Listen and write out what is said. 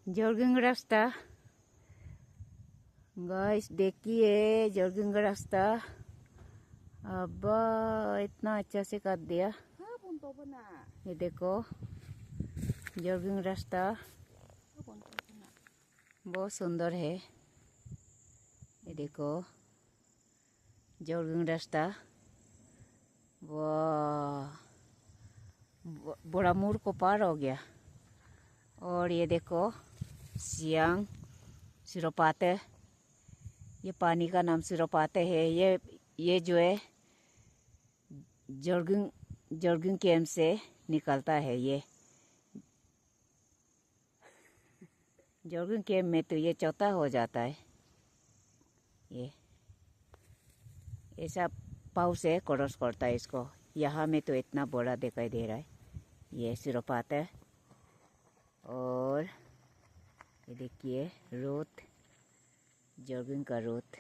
Jogging रास्ता guys, देखिए jogging रास्ता। अब्बा इतना अच्छा से कर दिया। ये देखो जॉगिंग रास्ता बहुत सुंदर है। ये देखो जॉगिंग रास्ता, वाह बड़ा मूर को पार हो गया। और ये देखो सियांग सिरोपाते, ये पानी का नाम सिरोपाते है। ये जो है जॉगिंग कैंप से निकलता है। ये जॉगिंग कैंप में तो ये चौथा हो जाता है। ये ऐसा पाव से क्रॉस करता है इसको। यहाँ में तो इतना बड़ा दिखाई दे रहा है। ये सिरोपात है। और ये देखिए रोड, जॉगिंग का रोड।